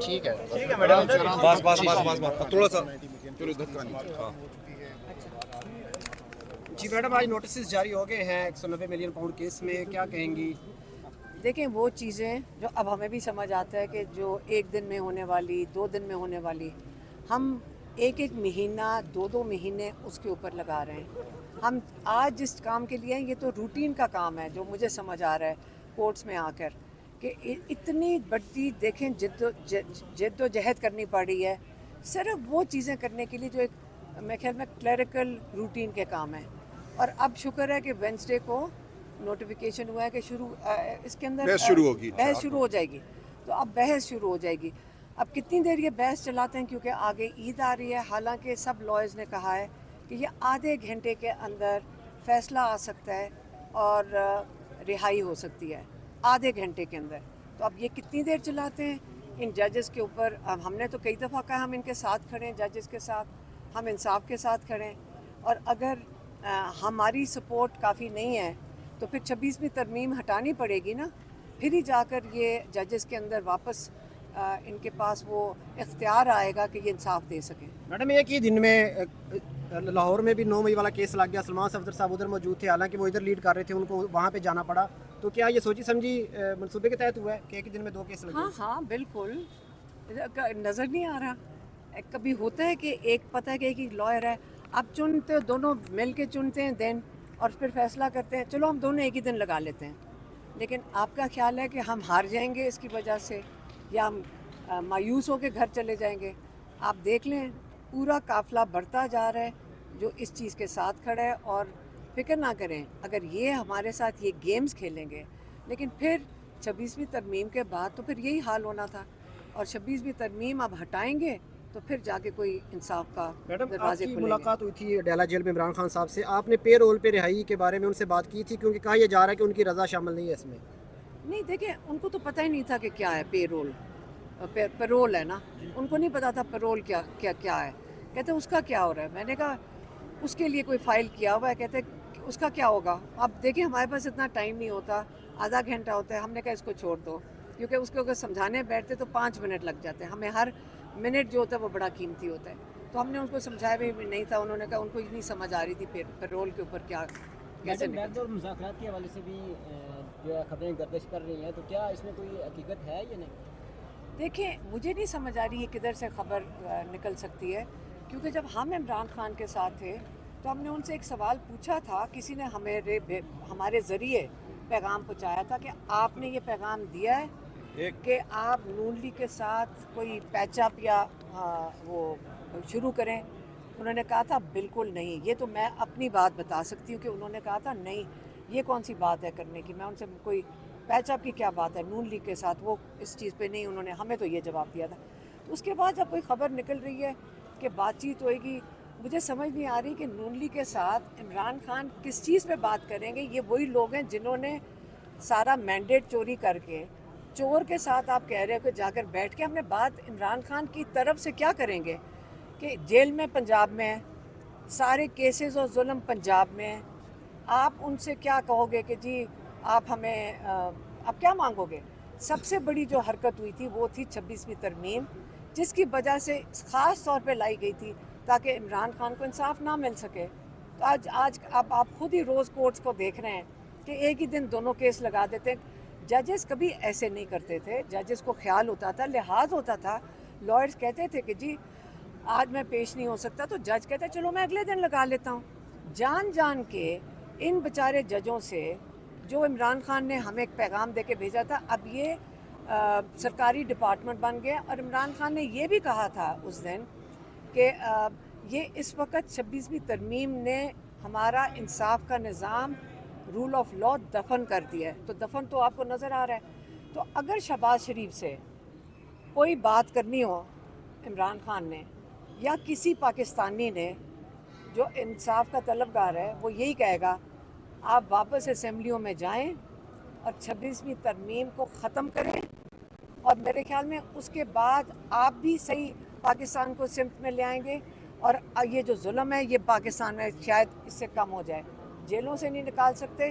ٹھیک ہے میڈم بس بس بس بس بس تھوڑا سا جی میڈم، آج نوٹسز جاری ہو گئے ہیں 190 ملین پاؤنڈ کیس میں، کیا کہیں گی؟ دیکھیں وہ چیزیں جو اب ہمیں بھی سمجھ آتا ہے کہ جو ایک دن میں ہونے والی 2 دن میں ہونے والی، ہم ایک مہینہ 2 مہینے اس کے اوپر لگا رہے ہیں. ہم آج جس کام کے لیے ہیں یہ تو روٹین کا کام ہے جو مجھے سمجھ آ رہا ہے کورٹس میں آ کر کہ اتنی بڑی دیکھیں جد و جہد کرنی پڑ رہی ہے صرف وہ چیزیں کرنے کے لیے جو ایک میرے خیال میں کلیریکل روٹین کے کام ہیں. اور اب شکر ہے کہ وینسڈے کو نوٹیفیکیشن ہوا ہے کہ اس کے اندر بحث شروع ہوگی، بحث شروع ہو جائے گی. تو اب بحث شروع ہو جائے گی. اب کتنی دیر یہ بحث چلاتے ہیں کیونکہ آگے عید آ رہی ہے. حالانکہ سب لائرز نے کہا ہے کہ یہ آدھے گھنٹے کے اندر فیصلہ آ سکتا ہے اور رہائی ہو سکتی ہے آدھے گھنٹے کے اندر. تو اب یہ کتنی دیر چلاتے ہیں ان ججز کے اوپر. اب ہم نے تو کئی دفعہ کہا ہم ان کے ساتھ کھڑے ہیں، ججز کے ساتھ، ہم انصاف کے ساتھ کھڑے ہیں. اور اگر ہماری سپورٹ کافی نہیں ہے تو پھر 26ویں ترمیم ہٹانی پڑے گی نا، پھر ہی جا کر یہ ججز کے اندر واپس ان کے پاس وہ اختیار آئے گا کہ یہ انصاف دے سکیں. میڈم ایک ہی دن میں لاہور میں بھی 9 مئی والا کیس لگ گیا. سلمان صفدر صاحب ادھر موجود تھے، حالانکہ وہ ادھر لیڈ کر رہے تھے، ان کو وہاں پہ جانا پڑا. تو کیا یہ سوچی سمجھی منصوبے کے تحت ہوا ہے کہ ایک ہی دن میں 2 کیس لگے؟ ہاں بالکل. نظر نہیں آ رہا. کبھی ہوتا ہے کہ ایک پتہ ہے کہ ایک ہی لائر ہے، اب چنتے دونوں مل کے چنتے ہیں دن اور پھر فیصلہ کرتے ہیں چلو ہم دونوں ایک ہی دن لگا لیتے ہیں. لیکن آپ کا خیال ہے کہ ہم ہار جائیں گے اس کی وجہ سے یا ہم مایوس ہو کے گھر چلے جائیں گے؟ آپ دیکھ لیں پورا قافلہ بڑھتا جا رہا ہے جو اس چیز کے ساتھ کھڑا ہے. اور فکر نہ کریں اگر یہ ہمارے ساتھ یہ گیمز کھیلیں گے، لیکن پھر 26ویں ترمیم کے بعد تو پھر یہی حال ہونا تھا. اور 26ویں ترمیم اب ہٹائیں گے تو پھر جا کے کوئی انصاف کا میڈم آپ دروازے کی کھلیں گے. ملاقات ہوئی تھی ڈیلا جیل میں عمران خان صاحب سے، آپ نے پے رول پہ رہائی کے بارے میں ان سے بات کی تھی کیونکہ کہا یہ جا رہا ہے کہ ان کی رضا شامل نہیں ہے اس میں؟ نہیں دیکھیں ان کو تو پتہ ہی نہیں تھا کہ کیا ہے پے رول. پیرول ہے نا، ان کو نہیں پتا تھا پیرول کیا ہے. کہتے اس کا کیا ہو رہا ہے؟ میں نے کہا اس کے لیے کوئی فائل کیا ہوا ہے. کہتے اس کا کیا ہوگا؟ اب دیکھیں ہمارے پاس اتنا ٹائم نہیں ہوتا، آدھا گھنٹہ ہوتا ہے. ہم نے کہا اس کو چھوڑ دو کیونکہ اس کو اگر سمجھانے بیٹھتے تو 5 منٹ لگ جاتے ہیں. ہمیں ہر منٹ جو ہوتا ہے وہ بڑا قیمتی ہوتا ہے. تو ہم نے ان کو سمجھایا بھی نہیں تھا. انہوں نے کہا ان کو نہیں سمجھ آ رہی تھی پیرول کے اوپر کیا کیسے بیک ڈور مذاکرات کے حوالے سے بھی جو ہے خبریں گردش کر رہی ہیں، تو کیا اس میں کوئی حقیقت ہے یا نہیں؟ دیکھیں مجھے نہیں سمجھ آ رہی ہے کدھر سے خبر نکل سکتی ہے. کیونکہ جب ہم عمران خان کے ساتھ تھے تو ہم نے ان سے ایک سوال پوچھا تھا، کسی نے ہمارے ذریعے پیغام پہنچایا تھا کہ آپ نے یہ پیغام دیا ہے کہ آپ نون لیگ کے ساتھ کوئی پیچ اپ یا وہ شروع کریں. انہوں نے کہا تھا بالکل نہیں. یہ تو میں اپنی بات بتا سکتی ہوں کہ انہوں نے کہا تھا نہیں یہ کون سی بات ہے کرنے کی. میں ان سے کوئی پیچ اپ کی کیا بات ہے نون لیگ کے ساتھ، وہ اس چیز پہ نہیں. انہوں نے ہمیں تو یہ جواب دیا تھا. تو اس کے بعد جب کوئی خبر نکل رہی ہے کہ بات چیت ہوئے گی، مجھے سمجھ نہیں آ رہی کہ نون لیگ کے ساتھ عمران خان کس چیز پہ بات کریں گے. یہ وہی لوگ ہیں جنہوں نے سارا مینڈیٹ چوری کر کے چور کے ساتھ آپ کہہ رہے ہو کہ جا کر بیٹھ کے ہم نے بات عمران خان کی طرف سے کیا کریں گے کہ جیل میں پنجاب میں ہے، سارے کیسز اور ظلم پنجاب میں ہیں. آپ ان سے کیا کہو گے کہ جی آپ ہمیں آپ کیا مانگو گے؟ سب سے بڑی جو حرکت ہوئی تھی وہ تھی 26ویں ترمیم، جس کی وجہ سے خاص طور پہ لائی گئی تھی تاکہ عمران خان کو انصاف نہ مل سکے. تو آج اب آپ خود ہی روز کورٹس کو دیکھ رہے ہیں کہ ایک ہی دن دونوں کیس لگا دیتے ہیں. ججز کبھی ایسے نہیں کرتے تھے. ججز کو خیال ہوتا تھا، لحاظ ہوتا تھا. لائرز کہتے تھے کہ جی آج میں پیش نہیں ہو سکتا تو جج کہتے چلو میں اگلے دن لگا لیتا ہوں. جان کے ان بیچارے ججوں سے جو عمران خان نے ہمیں ایک پیغام دے کے بھیجا تھا، اب یہ سرکاری ڈپارٹمنٹ بن گیا. اور عمران خان نے یہ بھی کہا تھا اس دن کہ یہ اس وقت 26ویں ترمیم نے ہمارا انصاف کا نظام، رول آف لا دفن کر دیا ہے. تو دفن تو آپ کو نظر آ رہا ہے. تو اگر شہباز شریف سے کوئی بات کرنی ہو عمران خان نے یا کسی پاکستانی نے جو انصاف کا طلبگار ہے، وہ یہی کہے گا آپ واپس اسمبلیوں میں جائیں اور 26ویں ترمیم کو ختم کریں. اور میرے خیال میں اس کے بعد آپ بھی صحیح پاکستان کو سمت میں لے آئیں گے. اور یہ جو ظلم ہے یہ پاکستان میں شاید اس سے کم ہو جائے. جیلوں سے نہیں نکال سکتے